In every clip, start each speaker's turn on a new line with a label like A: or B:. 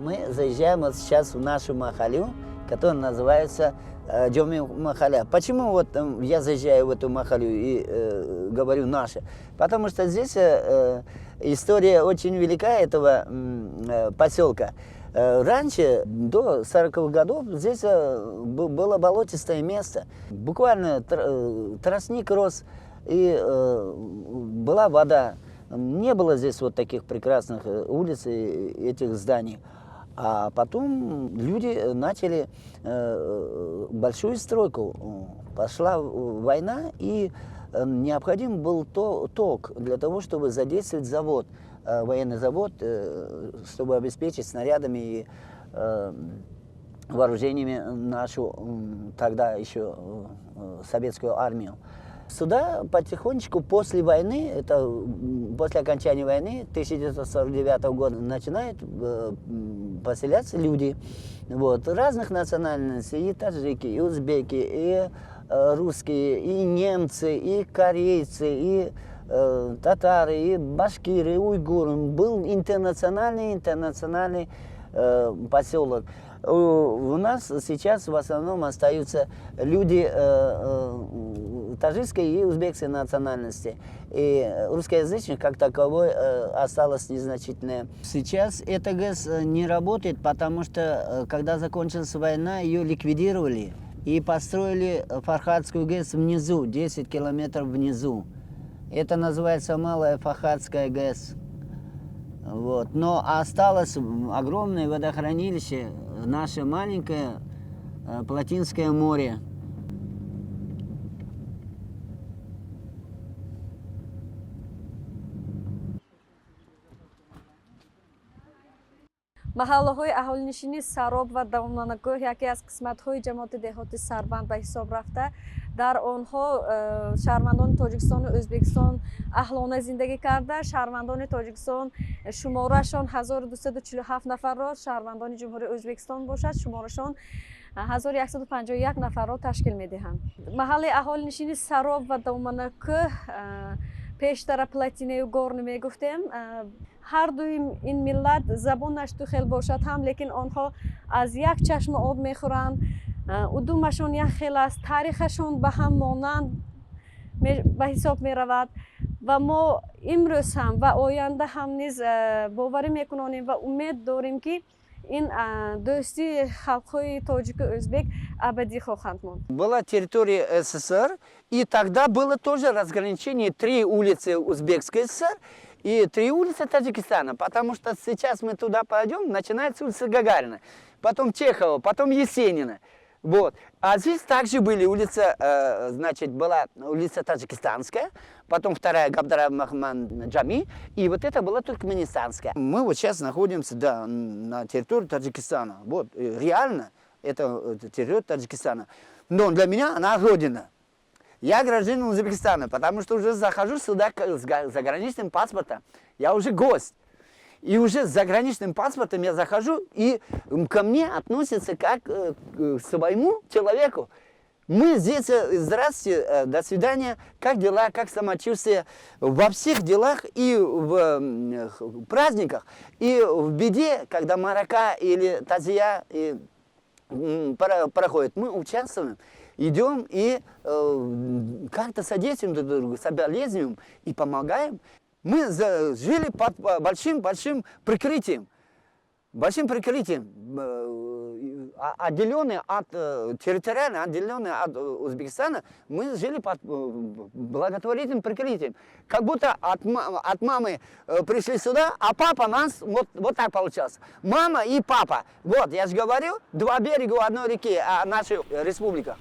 A: Мы заезжаем вот сейчас в нашу махалю, которая называется Джоми Махаля. Почему вот я заезжаю в эту махалю и говорю наша? Потому что здесь история очень велика этого поселка. Раньше, до 40-х годов, здесь было болотистое место. Буквально тростник рос, и была вода. Не было здесь вот таких прекрасных улиц и этих зданий. А потом люди начали большую стройку. Пошла война, и необходим был ток для того, чтобы задействовать завод, военный завод, чтобы обеспечить снарядами и вооружениями нашу тогда еще советскую армию. Сюда потихонечку после войны, это после окончания войны 1949 года, начинают поселяться люди вот, разных национальностей, и таджики, и узбеки, и русские, и немцы, и корейцы, и татары, и башкиры, и уйгуры. Был интернациональный поселок. У нас сейчас в основном остаются люди таджикской и узбекской национальности. И русскоязычных, как таковой, осталось незначительное. Сейчас эта ГЭС не работает, потому что, когда закончилась война, ее ликвидировали и построили Фархадскую ГЭС внизу, 10 километров внизу. Это называется Малая Фархадская ГЭС. Вот. Но осталось огромное водохранилище, наше маленькое Плотинское море.
B: маҳаллаҳои аҳолинишини Сароб ва Давомнанагоҳ яке аз қисматҳои ҷамоати деҳоти Сарбанд ба ҳисоб рафта, дар онҳо шаҳрвандони Тоҷикистону Ӯзбекистон аҳлона зиндагӣ карда. Шаҳрвандони Тоҷикистон шуморашон 1247 нафарро, шаҳрвандони Ҷумҳурии Ӯзбекистон бошад, шуморашон 1151 нафарро ташкил медиҳанд. Маҳалли аҳолинишини Сароб ва Давомнанагоҳ пештара Плотинею Горни мегуфтем. ҳар дуи ин миллат забонаш ду хел бошад ҳам, лекин онҳо аз як чашма об мехӯранд. удумашон як хел аст, таърихашон ба ҳам монанд ба ҳисоб меравад ва мо имрӯз ҳам ва оянда ҳам низ боварӣ мекунонем ва умед дорем ки ин дӯстии халқҳои тоҷику ӯзбек абадӣ хоҳанд монд.
A: Была территория СССР, и тогда было тоже разграничение 3 улицы Узбекской ССР и 3 улицы Таджикистана, потому что сейчас мы туда пойдем, начинается улица Гагарина, потом Чехова, потом Есенина. Вот. А здесь также были улица, значит, была улица Таджикистанская, потом вторая Габдрахман Джами, и вот это была туркменистанская. Мы вот сейчас находимся, да, на территории Таджикистана. Вот, реально, это территория Таджикистана. Но для меня она родина. Я гражданин Узбекистана, потому что уже захожу сюда с заграничным паспортом, я уже гость. И уже с заграничным паспортом я захожу, и ко мне относятся как к своему человеку. Мы здесь, здравствуйте, до свидания, как дела, как самочувствие, во всех делах и в праздниках, и в беде, когда марака или тазия проходит, мы участвуем. Идем и как-то содействуем друг другу, соболезнуем и помогаем. Мы жили под большим прикрытием, отделенные от, территориально отделенные от Узбекистана, мы жили под благотворительным прикрытием. Как будто от мамы пришли сюда, а папа нас, вот так получалось. Мама и папа. Вот, я же говорю, 2 берега одной реки, наша республика.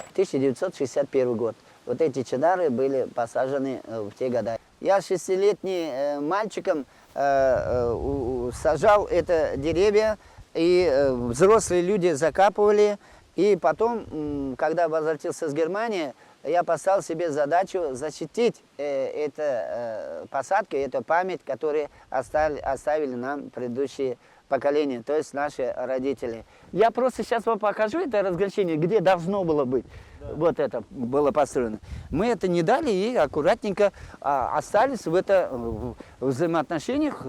A: В 1961 год. Вот эти чинары были посажены в те годы. Я 6-летним мальчиком сажал это деревья, и взрослые люди закапывали. И потом, когда возвратился с Германии, я поставил себе задачу защитить эту посадку, эту память, которую оставили нам предыдущие поколения, то есть наши родители. Я просто сейчас вам покажу это разграничение, где должно было быть. Да. Вот это было построено. Мы это не дали и аккуратненько остались в взаимоотношениях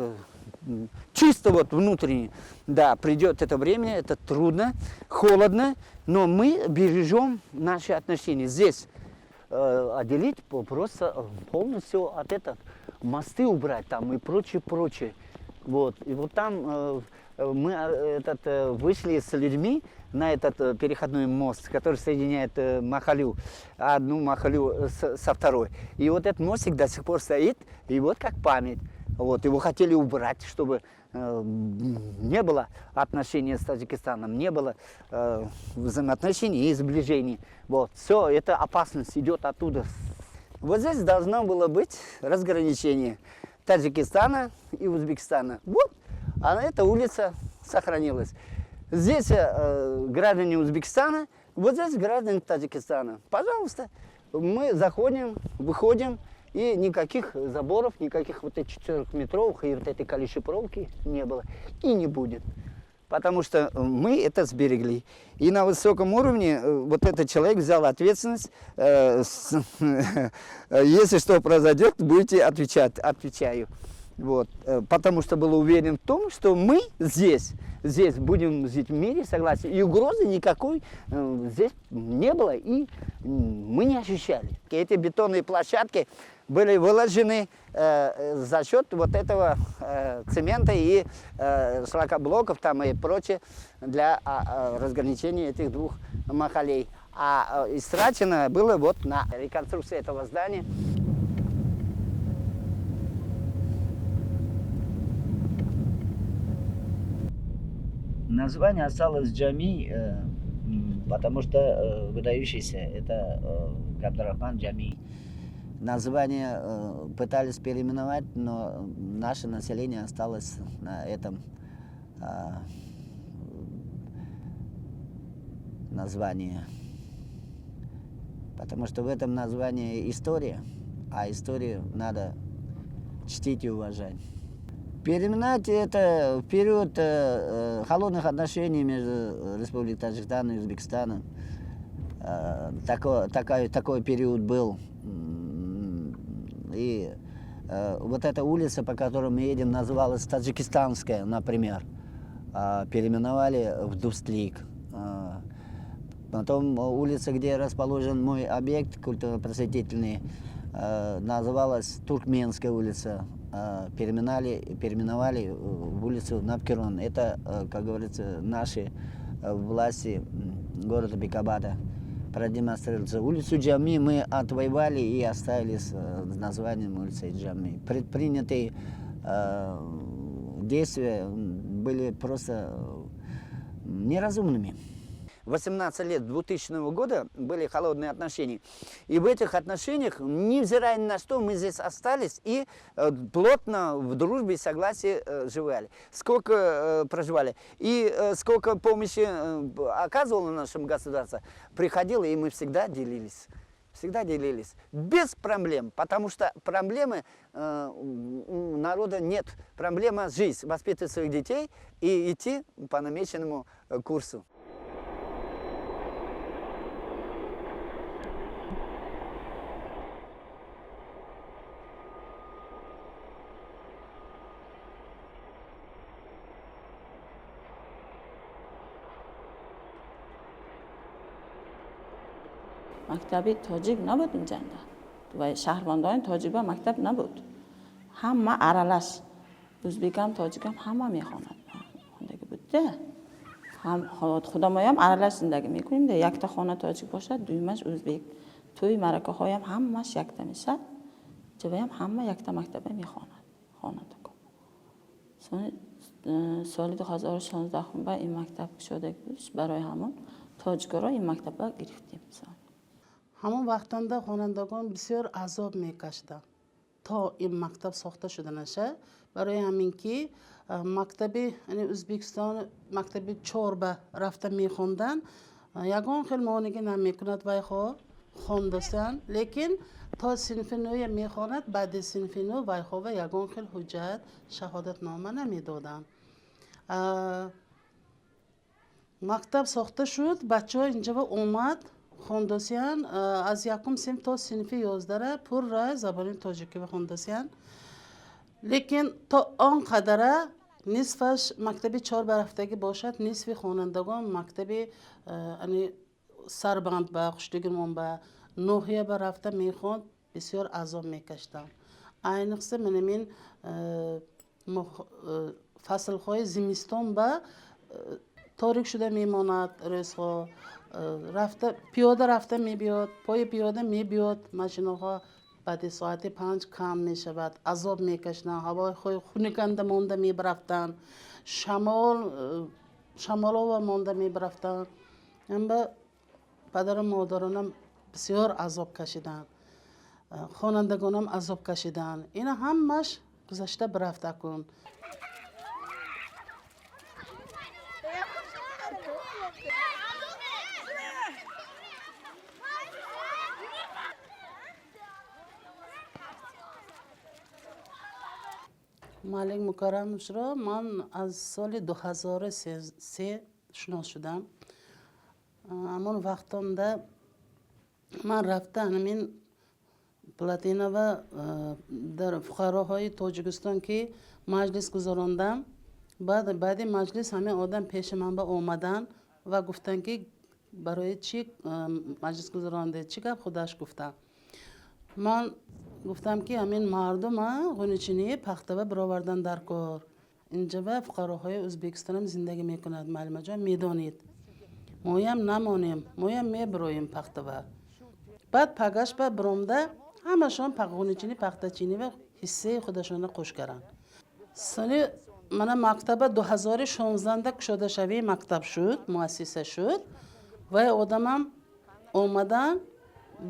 A: чисто вот внутренне. Да, придет это время, это трудно, холодно, но мы бережем наши отношения. Здесь отделить просто полностью от этого, мосты убрать там и прочее. Вот. И вот там мы вышли с людьми на этот переходной мост, который соединяет Махалю, одну Махалю со второй. И вот этот мостик до сих пор стоит, и вот как память. Вот. Его хотели убрать, чтобы не было отношений с Таджикистаном, не было взаимоотношений и сближений. Вот. Все, эта опасность идет оттуда. Вот здесь должно было быть разграничение Таджикистана и Узбекистана. Вот, а эта улица сохранилась. Здесь граждане Узбекистана, вот здесь граждане Таджикистана. Пожалуйста, мы заходим, выходим, и никаких заборов, никаких вот этих 4-метровых и вот этой колючей проволоки не было и не будет. Потому что мы это сберегли. И на высоком уровне вот этот человек взял ответственность. Если что произойдет, будете отвечать. Отвечаю. Вот. Потому что был уверен в том, что мы здесь будем жить в мире, согласен. И угрозы никакой здесь не было, и мы не ощущали. Эти бетонные площадки были выложены за счет вот этого цемента и шлакоблоков там и прочее для разграничения этих двух махалей. А истрачено было вот на реконструкцию этого здания. Название осталось Джами, потому что выдающийся это Габдрахман Джами. Название пытались переименовать, но наше население осталось на этом названии. Потому что в этом названии история, а историю надо чтить и уважать. Переименовать это в период холодных отношений между Республикой Таджикистан и Узбекистаном. Такой период был. И вот эта улица, по которой мы едем, называлась Таджикистанская, например. Переименовали в Дустлик. Потом улица, где расположен мой объект культурно-просветительный, называлась Туркменская улица. Переименовали в улицу Навкерон. Это, как говорится, наши власти города Бекабада продемонстрировали. Улицу Джами мы отвоевали и оставили с названием улицы Джами. Предпринятые действия были просто неразумными. 18 лет 2000 года были холодные отношения. И в этих отношениях, невзирая ни на что, мы здесь остались и плотно в дружбе и согласии живали. Сколько проживали. И сколько помощи оказывало нашему государству, приходило, и мы всегда делились. Всегда делились. Без проблем. Потому что проблемы у народа нет. Проблема – жизнь. Воспитывать своих детей и идти по намеченному курсу.
C: مکتبی تاجیک نبود اونجا و شهروندان تاجیک با مکتب نبود همه ارالش ازبکم تاجیکم همه میخواند خوندگی بوده هم خدا مایم ارالش زندگی میکنیم ده یک تا خانه تاجیک باشد دویمش ازبک توی مرکه هایم همش یک تا میشه جوایم همه یک تا مکتب میخواند خواننده کن سال 2016 با این مکتب شده بود برای همون تاجیک‌ها این مکتب را گرفتیم
D: همون وقتنده خوانندگان بسیار عذاب میکشیدند تا این مکتب ساخته شده نشه برای همین که مکتب یعنی ازبکستان مکتب 4 به رفته میخوندن یگان خیلی مانگی نمیکند وای хондосян лекин то синфи нӯе мехонад баъди синфи нӯ вайхова ягон хел ҳуҷҷат шаҳодатнома намедоданд. мактаб сохта шуд бачаҳо инҷава омад хондосиян аз якум синф то синфи 11 пурра забони тоҷикӣ хондосиян лекин то он қадара нисфаш мактаби чорбарафтагӣ бошад нисфи хонандагон мактаби сарбанд ба хуштигирмон ба ноҳия ба рафта мехонд бисёр азоб мекаштанд айниқса минамин фаслҳои зимистон ба торик шуда мемонад рӯзҳо рафта пиёда рафта мебиёд пои пиёда мебиёд машинаҳо баъди соати 5 кам мешавад азоб мекашиданд ҳавои хунуканда монда мебарафтанд шамолова монда мебарафтанд амба падару модаронам бисёр азоб кашиданд хонандагонам азоб кашиданд ина ҳамаш гузашта бирафта кун малик мукаррамовичро ман аз соли 2003 шунос шудам ҳамон вақтонда ман рафта ҳамин платинова дар фуқароҳои тоҷикистон ки маҷлис гузарондам баъди маҷлис ҳамин одам пеши ман ба омаданд ва гуфтанд ки барои чӣ маҷлис гузарондед чӣ гап худаш гуфтам ман гуфтам ки ҳамин мардума ғуничинӣ пахтава бировардан дар кор инҷава фуқароҳои ӯзбекистонам зиндагӣ мекунад маълимаҷон медонед моям намонем моям мебироем пахтава баъд пагашба биромда ҳамашон ғуничинӣ пахтачинӣ ва ҳиссаи худашона қӯш карданд соли мана мактаба 2016 кушодашавии мактаб шуд муассиса шуд ва одамам омадан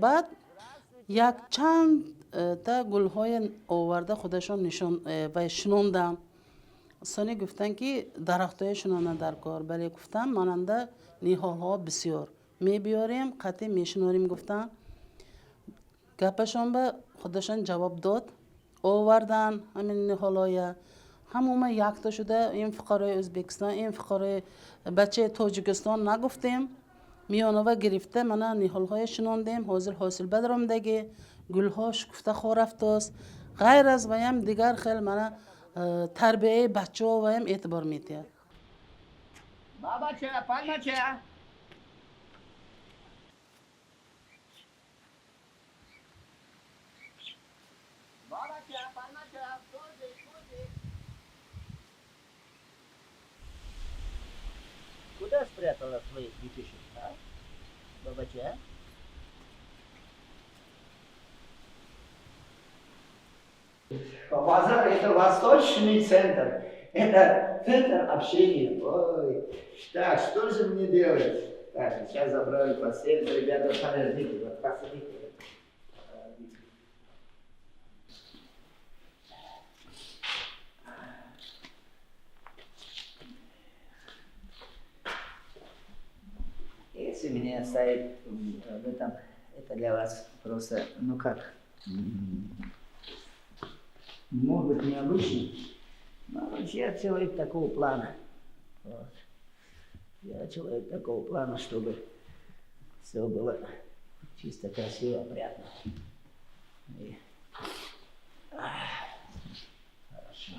D: баъд якчанд та гулҳои оварда худашон ва шинондам сони гуфтанд ки дарахтҳои шинона дар кор бале гуфтам монанда ниҳолҳо бисёр мебиёрем қатъи мешинорем гуфтам гапашон ба худашон ҷавоб дод овардан ҳамин ниҳолҳоя ҳамума якта шуда ин фуқарои ӯзбекистон ин фуқарои бачаи тоҷикистон нагуфтем миёнова гирифта мана ниҳолҳое шинондем ҳозир ҳосилба даромдагӣ гулҳо шукуфта хорафтост ғайр аз ваям дигар хел мана тарбияи бачаҳо ваям эътибор метиҳад
A: Бабача, пальмача. Бабача, пальмача, ходи. Куда спрятала своих детишек, а? Бабача? Базар — это восточный центр. Это центр общения. Ой, так, что же мне делать? Так, сейчас забрали постель, ребята, подождите, вот посадите. Если меня оставить в этом, это для вас просто, ну как, может быть необычно. Но я человек такого плана. Вот. Я человек такого плана, чтобы все было чисто, красиво, опрятно. И... Хорошо.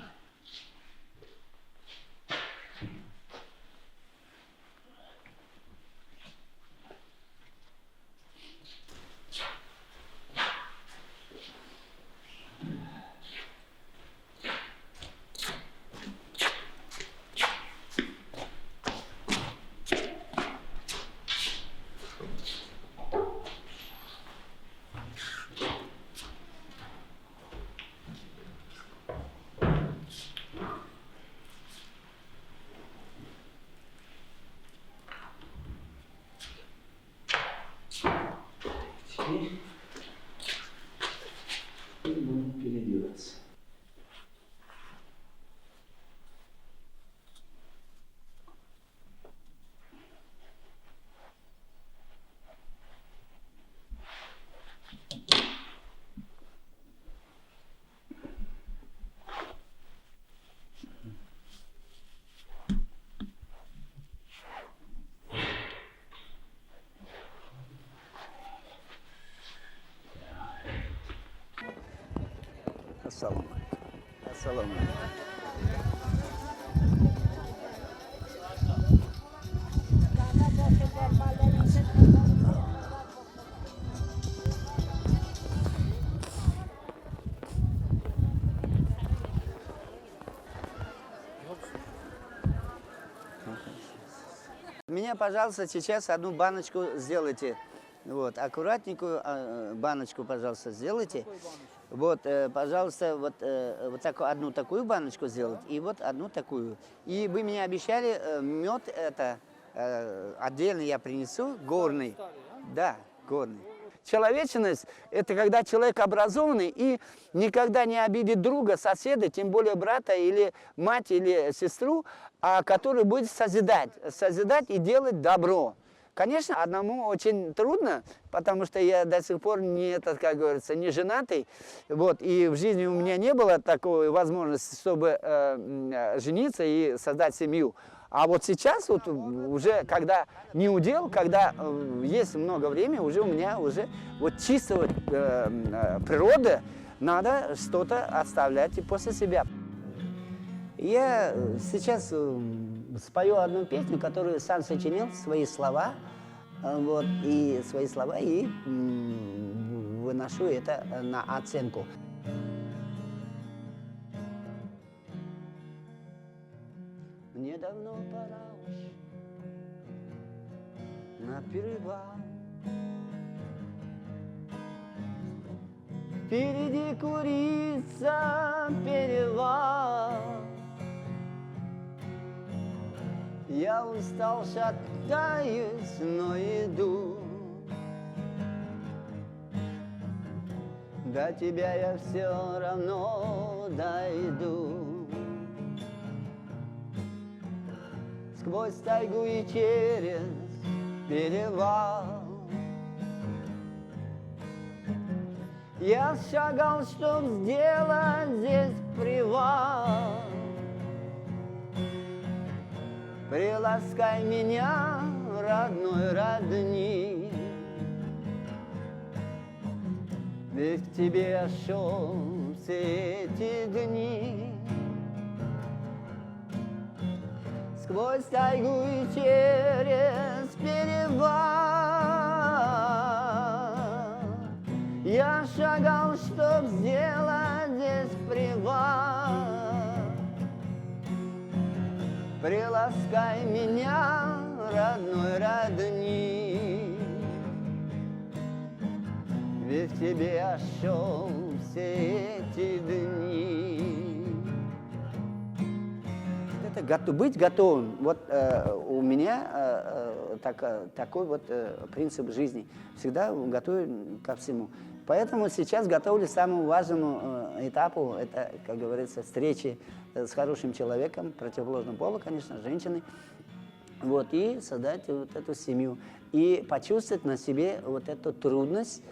A: Ассаламу алейкум. Ассаламу алейкум. Мне, пожалуйста, сейчас одну баночку сделайте. Вот, аккуратненькую баночку, пожалуйста, сделайте. Вот, пожалуйста, вот такую, одну такую баночку сделать и вот одну такую. И вы мне обещали мед это отдельно я принесу, горный. Да, горный. Человечность – это когда человек образованный и никогда не обидит друга, соседа, тем более брата или мать или сестру, а который будет созидать и делать добро. Конечно, одному очень трудно, потому что я до сих пор не, как говорится, не женатый, вот, и в жизни у меня не было такой возможности, чтобы жениться и создать семью. А вот сейчас, вот, уже когда не удел, когда есть много времени, уже у меня уже вот чисто вот, природа, надо что-то оставлять и после себя. Я сейчас спою одну песню, которую сам сочинил, свои слова, вот, и свои слова, и выношу это на оценку. Мне давно пора уж на перевал. Впереди курица перевал. Я устал, шатаюсь, но иду. До тебя я все равно дойду. Сквозь тайгу и через перевал я шагал, чтоб сделать здесь привал. Приласкай меня, родной, родни, ведь к тебе я шел все эти дни. Сквозь тайгу и через перевал я шагал, чтоб сделать здесь привал. Приласкай меня, родной, родни, ведь к тебе я шел все эти дни. Это быть готовым. Вот у меня такой вот принцип жизни. Всегда готовы ко всему. Поэтому сейчас готовлюсь к самому важному этапу. Это, как говорится, встречи с хорошим человеком, противоположного пола, конечно, женщиной. Вот, и создать вот эту семью. И почувствовать на себе вот эту трудность.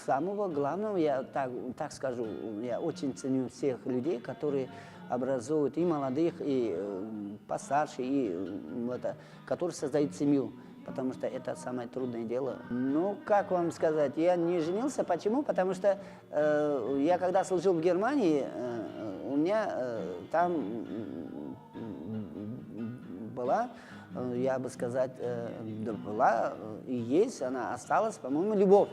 A: Самого главного, я так скажу, я очень ценю всех людей, которые образуют и молодых, и постарше, и которые создают семью, потому что это самое трудное дело. Ну, как вам сказать, я не женился, почему? Потому что я когда служил в Германии, у меня там была, я бы сказать, была и есть, она осталась, по-моему, любовь.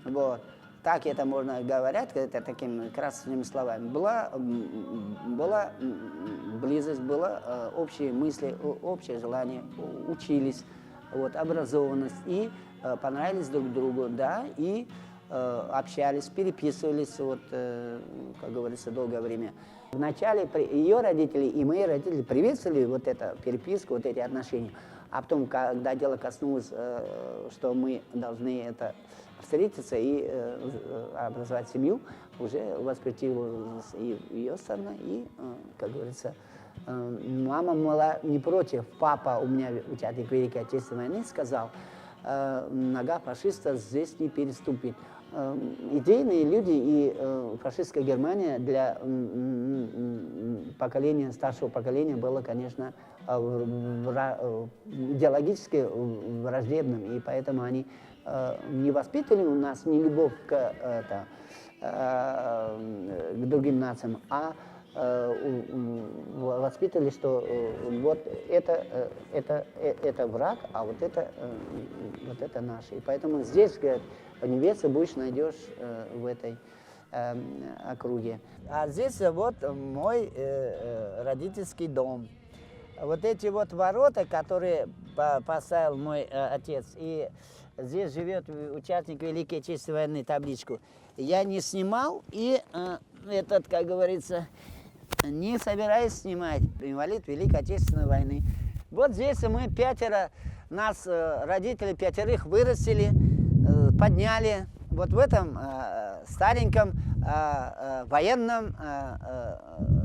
A: Вот. Так это можно говорить, это такими красными словами. Была близость, была общие мысли, общее желание, учились, вот, образованность и понравились друг другу, да, и общались, переписывались, вот, как говорится, долгое время. Вначале ее родители и мои родители приветствовали вот эту переписку, вот эти отношения. А потом, когда дело коснулось, что мы должны это встретиться и образовать семью, уже воспретила и ее сторона, и, как говорится, мама была не против. Папа у меня, участник Великой Отечественной войны, сказал, нога фашиста здесь не переступит. Идейные люди и фашистская Германия для поколения, старшего поколения было, конечно, идеологически враждебным, и поэтому они не воспитывали у нас ни любовь к к другим нациям, а воспитывали, что вот это враг, а вот это наше. И поэтому здесь, говорят, невесту будешь найдешь в этой округе. А здесь вот мой родительский дом. Вот эти вот ворота, которые поставил мой отец, и здесь живет участник Великой Отечественной войны, табличку, я не снимал, и этот, как говорится, не собираюсь снимать. Инвалид Великой Отечественной войны. Вот здесь мы нас родители пятерых вырастили, подняли. Вот в этом стареньком военном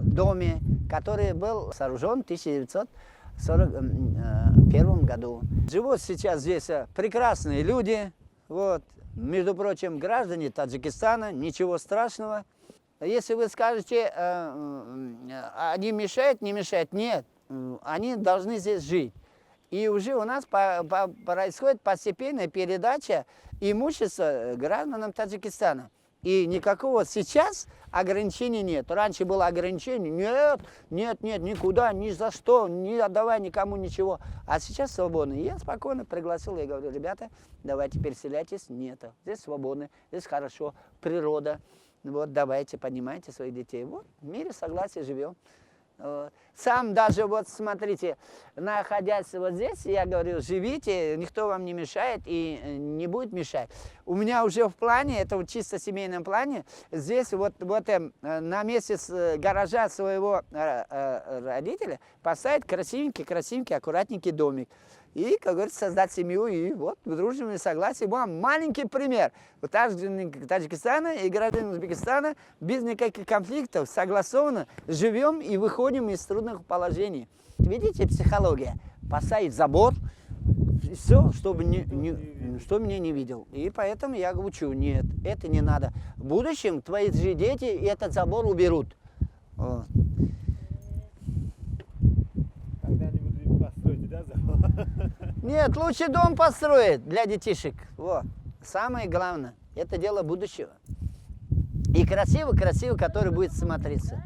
A: доме, который был сооружен в 1941 году. Живут сейчас здесь прекрасные люди, вот, между прочим, граждане Таджикистана, ничего страшного. Если вы скажете, они мешают, не мешают, нет, они должны здесь жить. И уже у нас происходит постепенная передача имущества гражданам Таджикистана. И никакого сейчас ограничений нет. Раньше было ограничение, нет, никуда, ни за что, не отдавай никому ничего. А сейчас свободно. И я спокойно пригласил, я говорю, ребята, давайте переселяйтесь. Нет, здесь свободно, здесь хорошо, природа. Вот давайте, поднимайте своих детей. Вот в мире согласия живем. Сам даже, вот смотрите, находясь вот здесь, я говорю, живите, никто вам не мешает и не будет мешать. У меня уже в плане, это вот чисто семейном плане, здесь вот на месте гаража своего родителя поставить красивенький, аккуратненький домик. И, как говорится, создать семью, и вот в дружбе согласии. Вам маленький пример. Граждане Таджикистана и граждане Узбекистана без никаких конфликтов согласованно живем и выходим из трудных положений. Видите, психология. Поставить забор, все, чтобы что меня не видел. И поэтому я учу, нет, это не надо. В будущем твои же дети этот забор уберут. Вот. Нет, лучше дом построить для детишек. Вот. Самое главное. Это дело будущего. И красиво, который будет смотреться.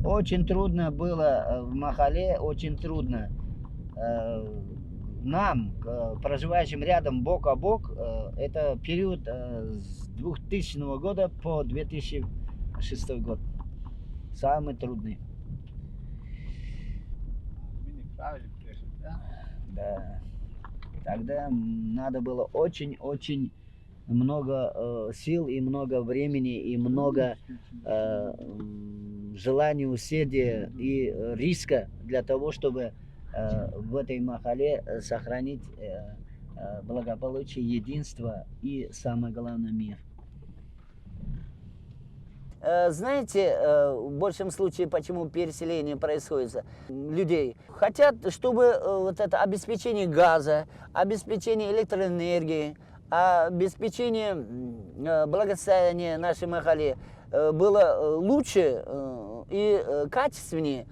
A: Очень трудно было в Махале, очень трудно. Нам, проживающим рядом бок о бок, это период с 2000 года по 2006 год. Самый трудный. Да. Тогда надо было очень много сил и много времени и много желания, усердия и риска для того, чтобы в этой Махале сохранить благополучие, единство и, самое главное, мир. Знаете, в большем случае, почему переселение происходит людей? Хотят, чтобы вот это обеспечение газа, обеспечение электроэнергии, обеспечение благосостояния нашей Махале было лучше и качественнее.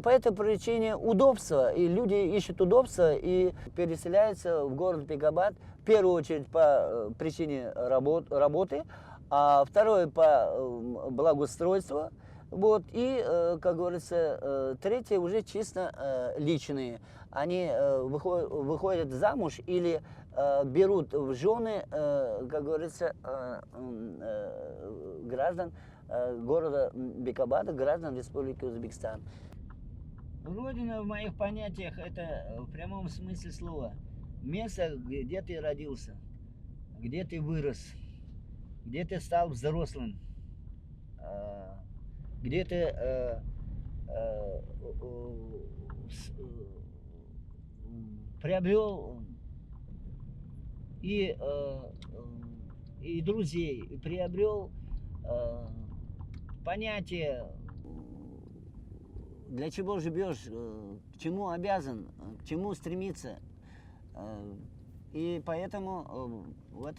A: По этой причине удобства, и люди ищут удобства и переселяются в город Бекабад, в первую очередь по причине работы, а второе по благоустройству, вот, и, как говорится, третье уже чисто личные. Они выходят замуж или берут в жены, как говорится, граждан города Бекабада, граждан Республики Узбекистан. Родина в моих понятиях это в прямом смысле слова. Место, где ты родился, где ты вырос, где ты стал взрослым, где ты приобрел и друзей, и приобрел понятие
E: для чего живешь, к чему обязан, к чему стремиться. И поэтому вот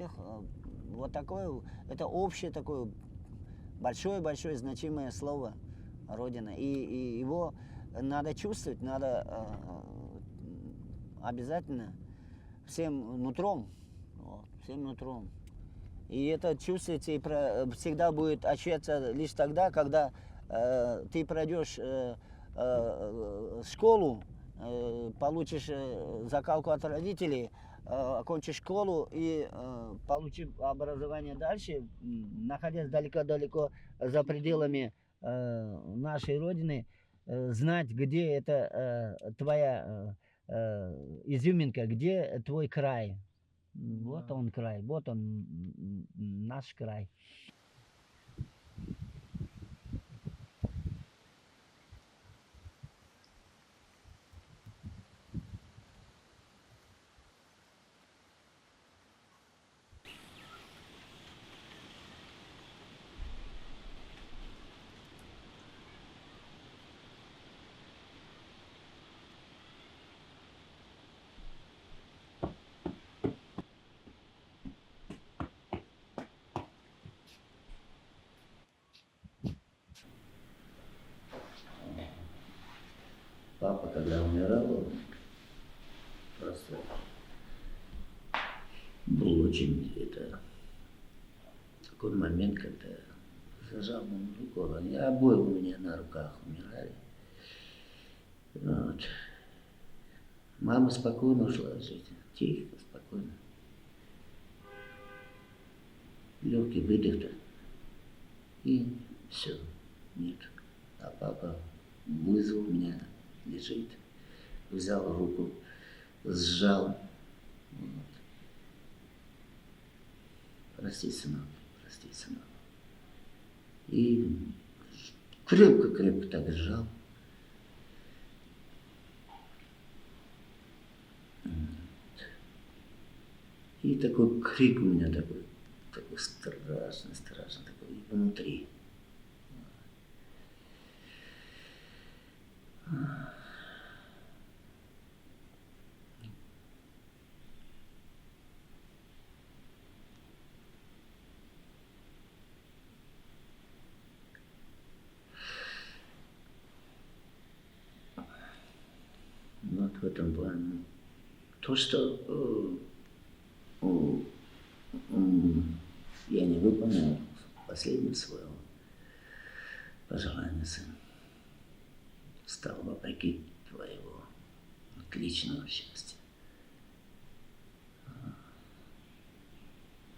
E: такое, это общее такое большое-большое значимое слово Родина. И его надо чувствовать, надо обязательно всем нутром. Вот, всем нутром. И это чувствуется и всегда будет ощущаться лишь тогда, когда ты пройдешь школу, получишь закалку от родителей, окончишь школу и получишь образование дальше, находясь далеко-далеко за пределами нашей Родины, знать, где это твоя изюминка, где твой край. Вот он край, вот он наш край.
F: Папа, когда умирал, просто был очень, это, такой момент, когда зажал мою руку, они обои у меня на руках умирали. Вот. Мама спокойно ушла жить, тихо, спокойно. Легкий выдох-то, и все, нет. А папа вызвал меня, лежит, взял руку, сжал. Вот. Прости, сынок, прости, сынок. И крепко-крепко так сжал. Вот. И такой крик у меня такой страшный, такой внутри. Вот в этом плане. То, что я не выполнил последнего своего пожелания, сын, стал вопреки твоего личного счастья.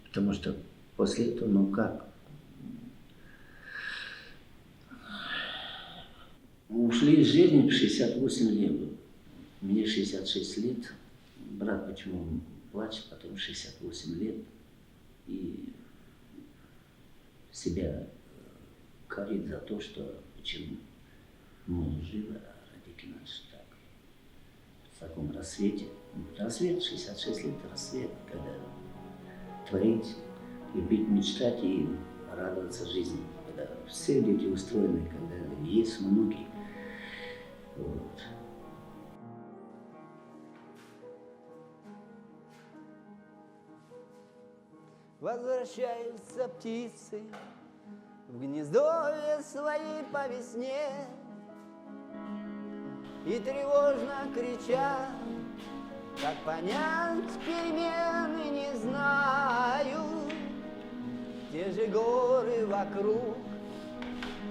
F: Потому что после этого, ну как, ушли из жизни в 68 лет. Мне 66 лет. Брат почему плачет, потом 68 лет. И себя корит за то, что почему мы живы, а родители наши так. В таком рассвете. Рассвет, 66 лет, рассвет, когда творить, любить, мечтать и радоваться жизни. Когда все люди устроены, когда есть внуки. Вот.
A: Возвращаются птицы в гнездовье своей по весне и тревожно кричат, как понять перемены не знаю. Те же горы вокруг,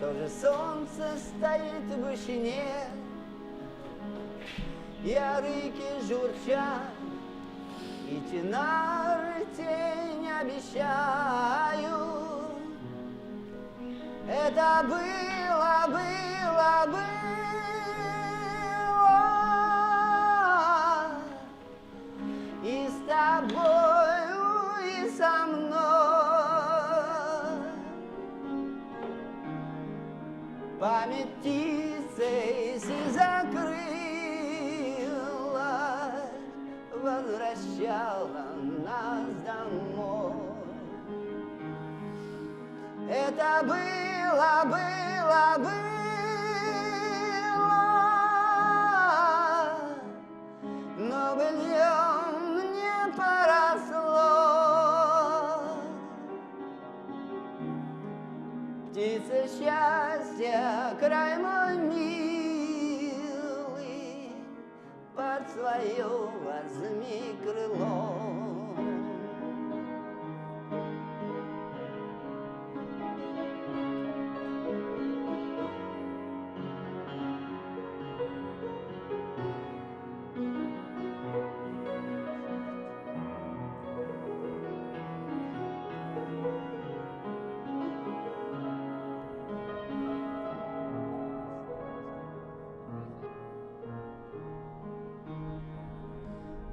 A: то же солнце стоит в вышине, и арыки журчат, и чинары тень обещают. Это было, и с тобою, и со мной. Память птицей закрыла, возвращала нас домой. Это было, край мой милый, под свое возьми крыло.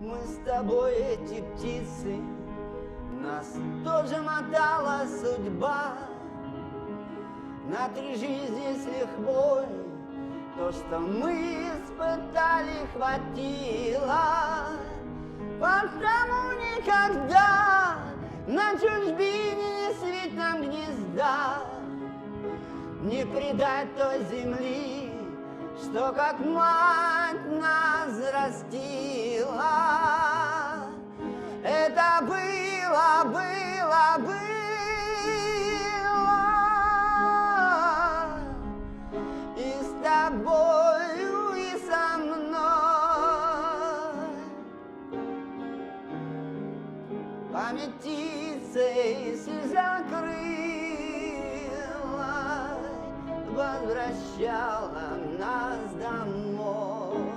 A: Мы с тобой эти птицы, нас тоже мотала судьба. На 3 жизни с лихвой то, что мы испытали, хватило. Потому никогда на чужбине не свить нам гнезда, не предать той земли, что как мать нас растила. Это было, было, было, и с тобою, и со мной. Память птицей закрыла, возвращала нас домой.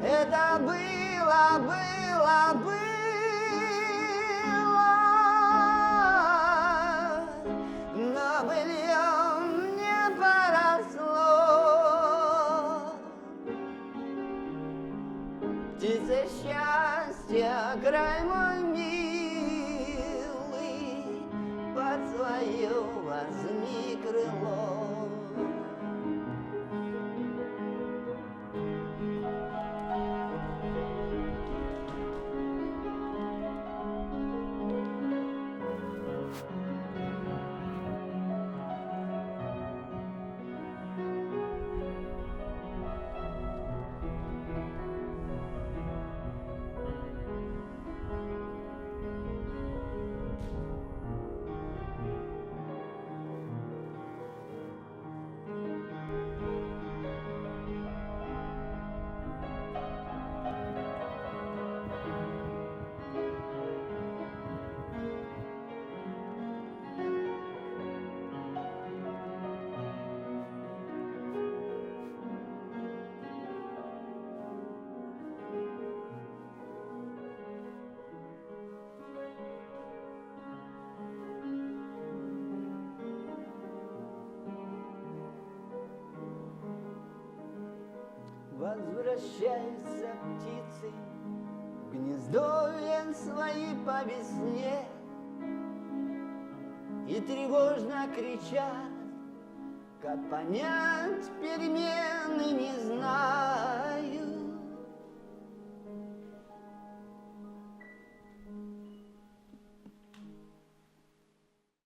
A: Это было, было, было, но быльем не поросло. Птица счастья, край мой милый, под свое возьми крыло. Возвращаются птицы в гнездовья свои по весне и тревожно кричат, как понять перемен.